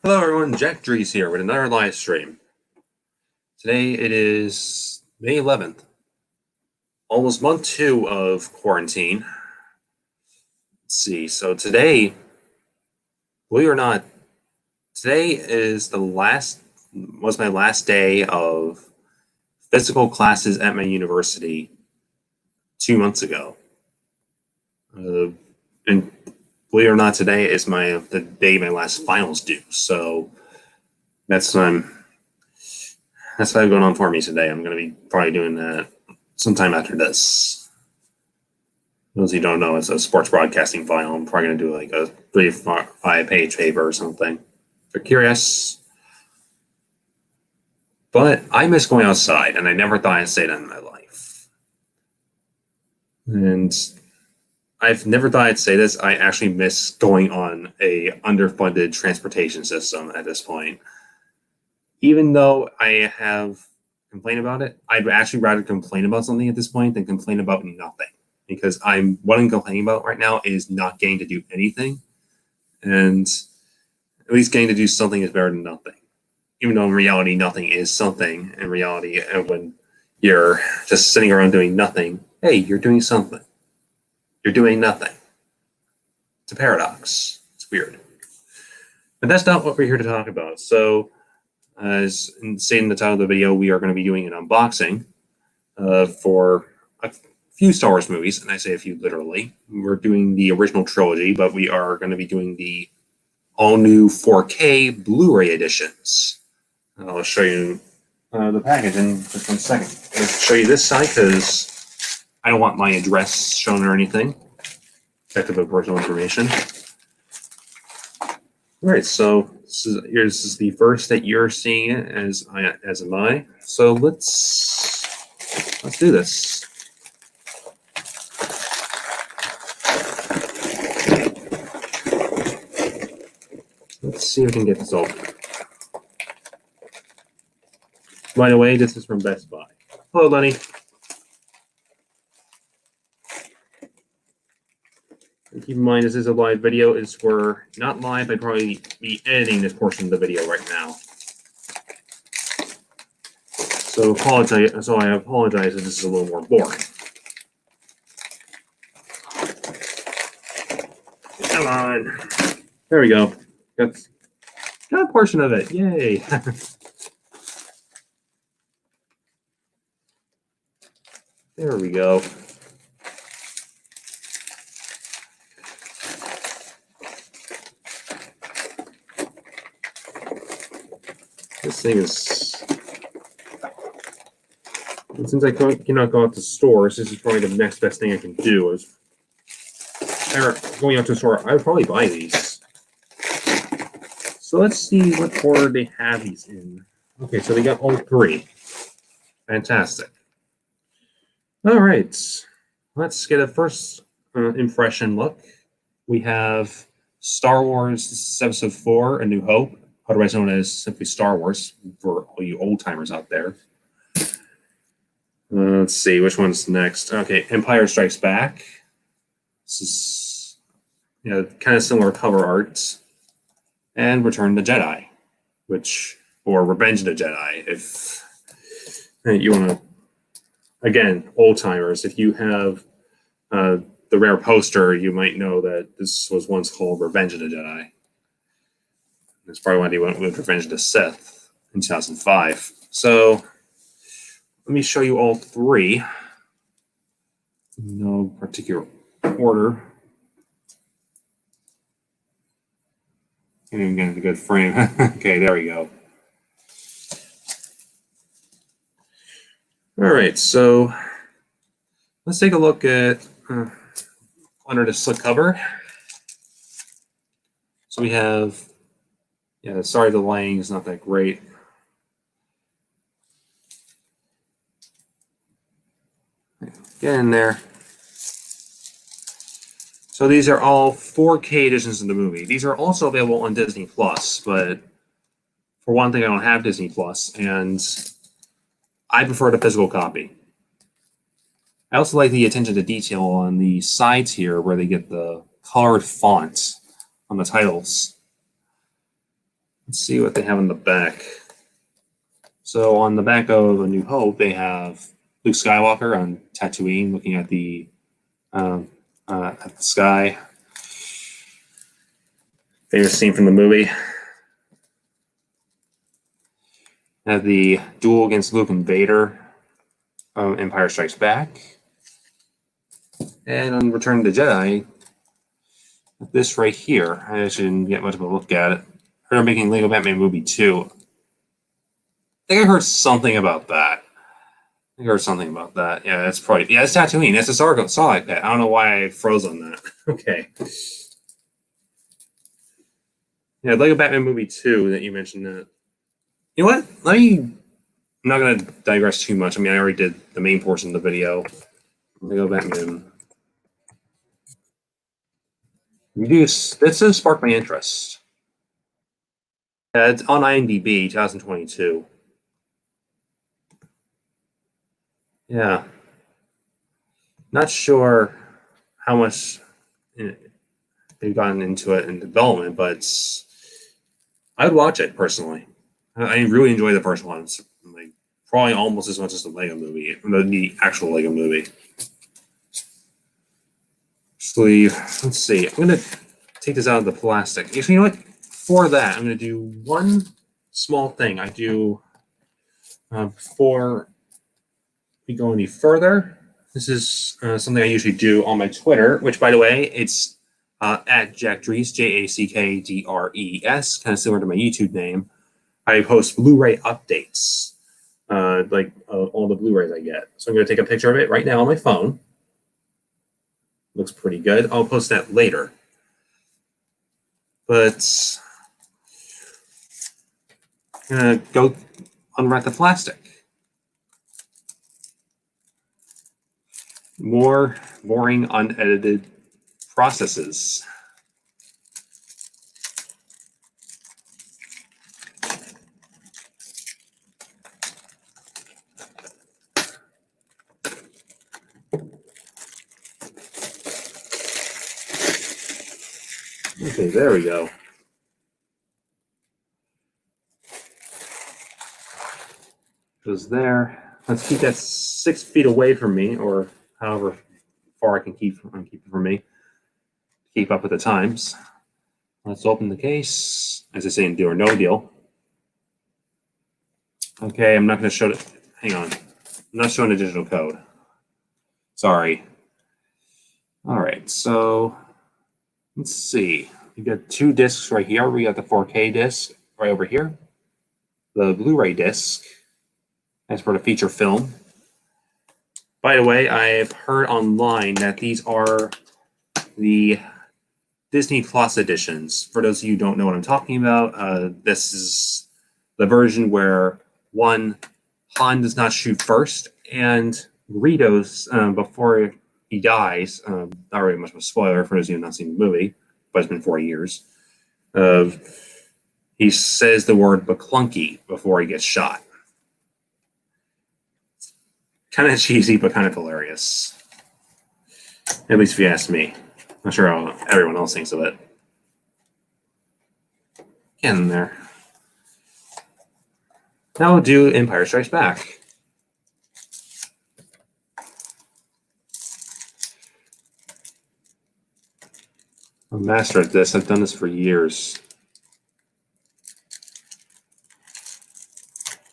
Hello everyone, Jack Dries here with another live stream. Today it is May 11th, almost month 2 of quarantine. Let's see, so today, believe it or not, today was my last day of physical classes at my university 2 months ago. And believe it or not, today is the day my last finals due, so that's what going on for me today. I'm going to be probably doing that sometime after this. Those of you who don't know, it's a sports broadcasting final. I'm probably going to do like a 3 or 5 page paper or something. If you're curious. But I miss going outside, and I never thought I'd say that in my life. And I've never thought I'd say this. I actually miss going on a underfunded transportation system at this point. Even though I have complained about it, I'd actually rather complain about something at this point than complain about nothing. Because what I'm complaining about right now is not getting to do anything. And at least getting to do something is better than nothing. Even though in reality, nothing is something. In reality, when you're just sitting around doing nothing, hey, you're doing something. You're doing nothing. It's a paradox. It's weird. But that's not what we're here to talk about. So, as stated in the title of the video, we are going to be doing an unboxing for a few Star Wars movies, and I say a few literally. We're doing the original trilogy, but we are going to be doing the all-new 4K Blu-ray editions. I'll show you the package in just 1 second. I'll show you this side because I don't want my address shown or anything. Protective of personal information. All right, so this is the first that you're seeing it, as am I. So let's do this. Let's see if we can get this open. By the way, this is from Best Buy. Hello, Lenny. And keep in mind, this is a live video. We're not live. I'd probably be editing this portion of the video right now. So I apologize if this is a little more boring. Come on. There we go. Got a portion of it. Yay. There we go. This thing is, since I cannot go out to stores, this is probably the next best thing I can do. Is going out to a store, I would probably buy these. So let's see what order they have these in. Okay, so they got all 3. Fantastic. All right, let's get a first impression look. We have Star Wars Episode 4, A New Hope, otherwise known as simply Star Wars for all you old-timers out there. Let's see, which one's next? Okay, Empire Strikes Back. This is kind of similar cover art. And Return of the Jedi, or Revenge of the Jedi, if you want to. Again, old-timers, if you have the rare poster, you might know that this was once called Revenge of the Jedi. That's probably why they went with Revenge of the Sith in 2005. So let me show you all 3. No particular order. Can't even get a good frame. Okay, there we go. All right, so let's take a look at under the slip cover. So we have, sorry the lighting is not that great. Get in there. So these are all 4K editions of the movie. These are also available on Disney Plus, but for one thing, I don't have Disney Plus, and I prefer the physical copy. I also like the attention to detail on the sides here where they get the colored font on the titles. Let's see what they have on the back. So on the back of A New Hope, they have Luke Skywalker on Tatooine, looking at the sky. Famous scene from the movie. Have the duel against Luke and Vader. Empire Strikes Back. And on Return of the Jedi, this right here. I shouldn't get much of a look at it. They're making Lego Batman movie 2. I think I heard something about that. Yeah, that's probably... Yeah, it's Tatooine. That's a saw like that. I don't know why I froze on that. Okay. Yeah, Lego Batman movie 2 that you mentioned that. You know what? I'm not going to digress too much. I mean, I already did the main portion of the video. Lego Batman. This has sparked my interest. It's on IMDb, 2022. Yeah. Not sure how much they've gotten into it in development, but I'd watch it personally. I really enjoy the first one. It's like probably almost as much as the Lego movie, the actual Lego movie. Sleeve. Let's see. I'm gonna take this out of the plastic. Actually, you know what? For that, I'm gonna do one small thing. I do before we go any further. This is something I usually do on my Twitter, which, by the way, it's at Jack Dries, JACKDRES, kind of similar to my YouTube name. I post Blu-ray updates, all the Blu-rays I get. So I'm going to take a picture of it right now on my phone. Looks pretty good. I'll post that later. But I'm going to go unwrap the plastic. More boring, unedited processes. Okay, there we go. Goes there. Let's keep that 6 feet away from me, or however far I can keep it from me. Keep up with the times. Let's open the case. As I say in Do or No Deal. Okay, I'm not going to show it. Hang on. I'm not showing the digital code. Sorry. All right, so let's see. We got 2 discs right here. We got the 4K disc right over here. The Blu-ray disc. As for the feature film. By the way, I've heard online that these are the Disney Plus editions. For those of you who don't know what I'm talking about, this is the version where Han does not shoot first, and Greedos, before he dies, not really much of a spoiler for those of you who have not seen the movie, but it's been 4 years, he says the word McClunky before he gets shot. Kind of cheesy, but kind of hilarious. At least if you ask me. Not sure how everyone else thinks of it. Get in there. Now we'll do Empire Strikes Back. I'm a master at this. I've done this for years.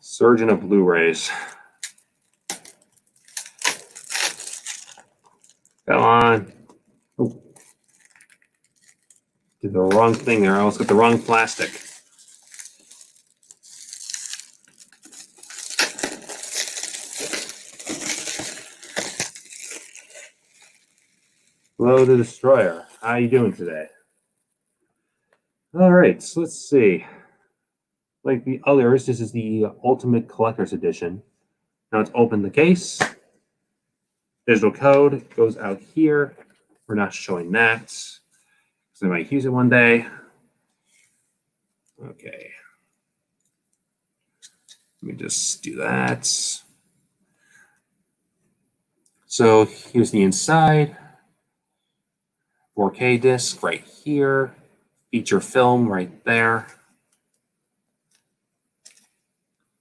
Surgeon of Blu-rays. Come on. Oh. Did the wrong thing there. I almost got the wrong plastic. Hello, the Destroyer. How are you doing today? All right, so let's see. Like the others, this is the Ultimate Collector's Edition. Now let's open the case. Digital code goes out here. We're not showing that because I might use it one day. Okay. Let me just do that. So here's the inside. 4K disc right here. Feature film right there.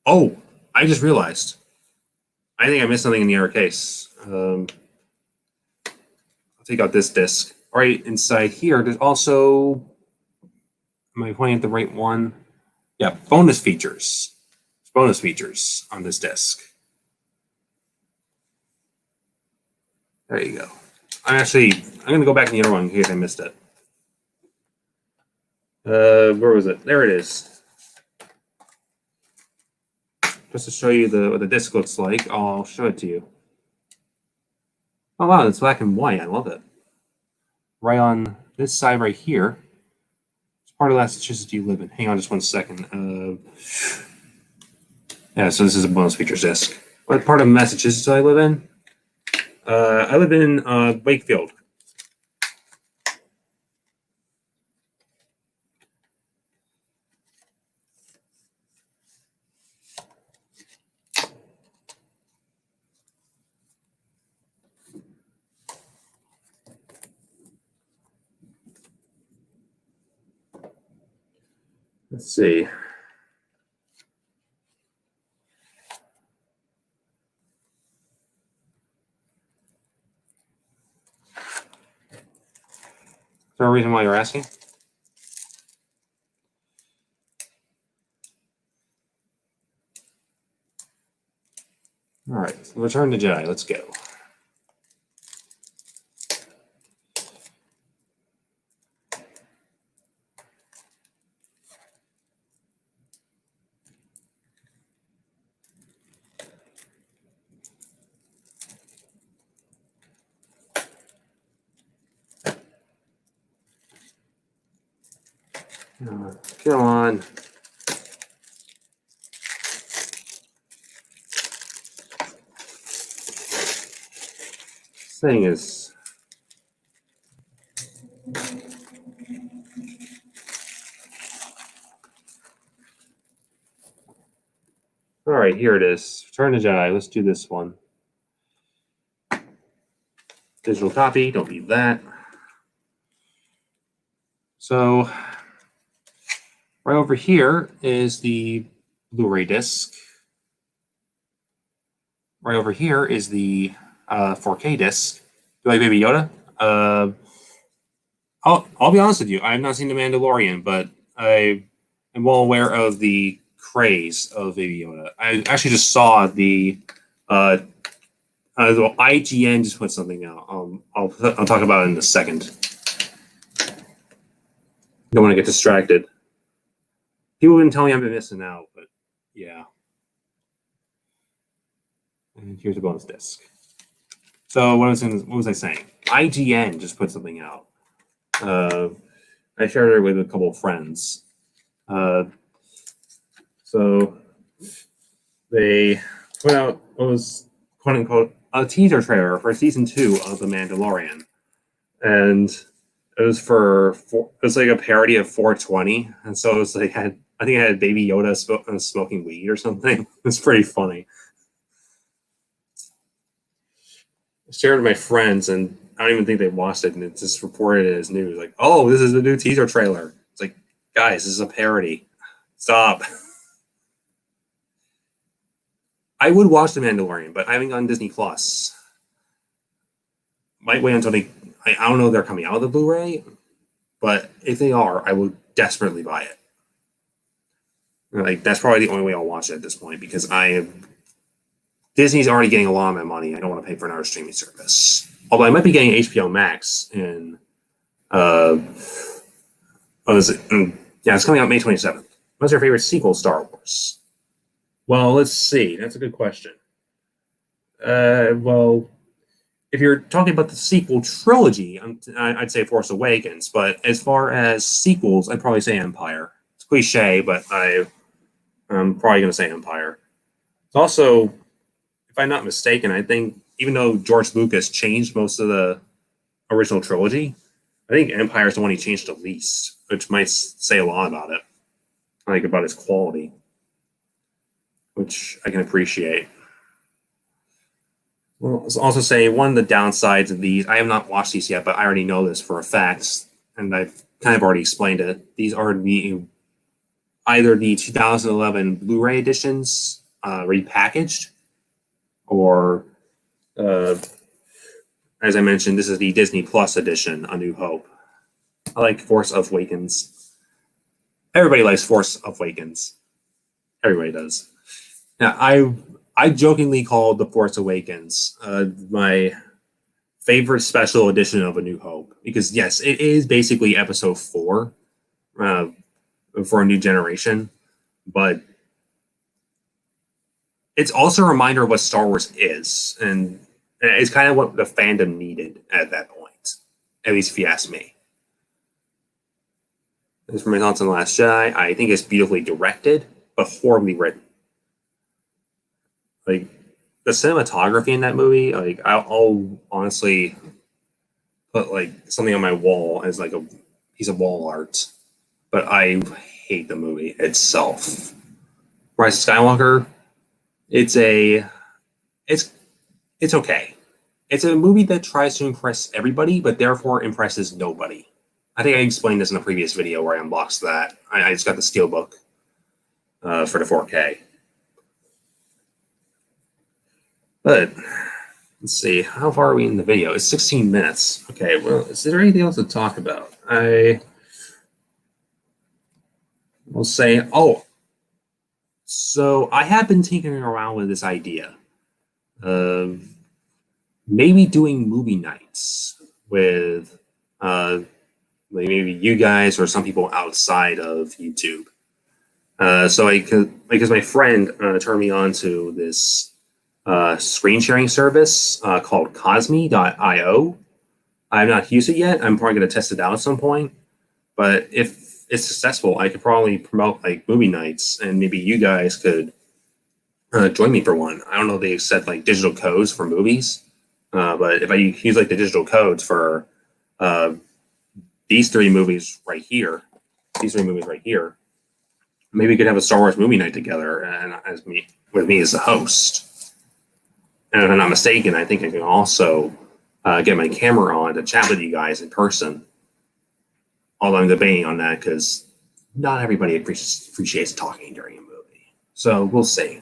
Oh, I just realized. I think I missed something in the other case. I'll take out this disc. All right, inside here, there's also. Am I pointing at the right one? Yeah, bonus features. Bonus features on this disc. There you go. I'm going to go back in the other one in case I missed it. Where was it? There it is. Just to show you what the disc looks like, I'll show it to you. Oh wow, it's black and white. I love it. Right on this side right here. It's part of Massachusetts you live in. Hang on just one second. Yeah, so this is a bonus features disc. What part of Massachusetts do I live in? I live in Wakefield. Let's see. Is there a reason why you're asking? All right, Return to Jedi. Let's go. Come on. This thing is. All right, here it is. Return to Jedi. Let's do this one. Digital copy. Don't need that. So, right over here is the Blu-ray disc. Right over here is the 4K disc. Do you like Baby Yoda? I'll be honest with you. I have not seen The Mandalorian, but I am well aware of the craze of Baby Yoda. I actually just saw the IGN just put something out. I'll talk about it in a second. Don't want to get distracted. People have been telling me I've been missing out, but yeah. And here's a bonus disc. So what was I saying? IGN just put something out. I shared it with a couple of friends. So they put out what was quote unquote a teaser trailer for season 2 of The Mandalorian, and it was like a parody of 420, and so it was like I think it had Baby Yoda smoking weed or something. It's pretty funny. I shared with my friends, and I don't even think they watched it, and it's just reported as news. Like, oh, this is the new teaser trailer. It's like, guys, this is a parody. Stop. I would watch The Mandalorian, but I haven't gotten Disney Plus. Might wait until I don't know if they're coming out of the Blu-ray, but if they are, I will desperately buy it. Like, that's probably the only way I'll watch it at this point, because Disney's already getting a lot of my money. I don't want to pay for another streaming service. Although I might be getting HBO Max in what is it? Yeah, it's coming out May 27th. What's your favorite sequel, Star Wars? Well, let's see. That's a good question. Well, if you're talking about the sequel trilogy, I'd say Force Awakens. But as far as sequels, I'd probably say Empire. It's cliche, but I'm probably going to say Empire. It's also, if I'm not mistaken, I think even though George Lucas changed most of the original trilogy, I think Empire is the one he changed the least, which might say a lot about it. Like about its quality, which I can appreciate. Well, I'll also say one of the downsides of these, I have not watched these yet, but I already know this for a fact, and I've kind of already explained it. These are being either the 2011 Blu-ray editions repackaged, or as I mentioned, this is the Disney Plus edition, A New Hope. I like Force Awakens. Everybody likes Force Awakens. Everybody does. Now, I jokingly called The Force Awakens my favorite special edition of A New Hope, because yes, it is basically Episode 4 for a new generation, but it's also a reminder of what Star Wars is, and it's kind of what the fandom needed at that point, at least if you ask me. This is my thoughts on The Last Jedi. I think it's beautifully directed, but horribly written. Like, the cinematography in that movie, like, I'll honestly put like something on my wall as like a piece of wall art, but I hate the movie itself. Rise of Skywalker, it's okay. It's a movie that tries to impress everybody, but therefore impresses nobody. I think I explained this in a previous video where I unboxed that. I just got the Steelbook for the 4K. But let's see, how far are we in the video? It's 16 minutes. Okay, well, is there anything else to talk about? I will say, so I have been tinkering around with this idea of maybe doing movie nights with maybe you guys or some people outside of YouTube. So I could, because my friend turned me on to this screen sharing service called Cosme.io. I've not used it yet. I'm probably going to test it out at some point. But if it's successful, I could probably promote like movie nights, and maybe you guys could join me for one. I don't know if they accept like digital codes for movies, but if I use like the digital codes for these three movies right here, maybe we could have a Star Wars movie night together, and with me as the host. And if I'm not mistaken, I think I can also get my camera on to chat with you guys in person. Although I'm debating on that because not everybody appreciates talking during a movie. So we'll see.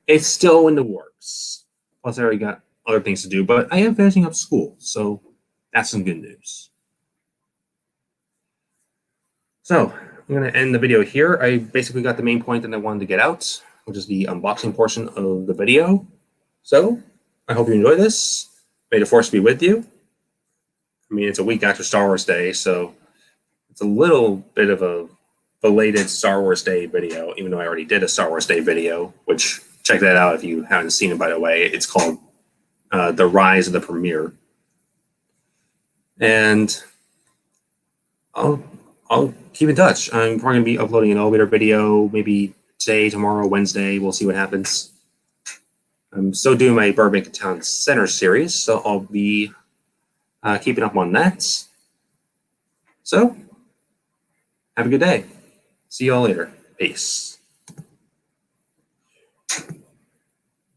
It's still in the works. Plus, I already got other things to do, but I am finishing up school, so that's some good news. So I'm going to end the video here. I basically got the main point that I wanted to get out, which is the unboxing portion of the video. So I hope you enjoy this. May the Force be with you. I mean, it's a week after Star Wars Day, so it's a little bit of a belated Star Wars Day video, even though I already did a Star Wars Day video, which check that out if you haven't seen it, by the way. It's called The Rise of the Premiere. And I'll keep in touch. I'm probably going to be uploading an elevator video maybe today, tomorrow, Wednesday. We'll see what happens. I'm still doing my Burbank Town Center series, so I'll be keeping up on that. So, have a good day. See you all later. Peace.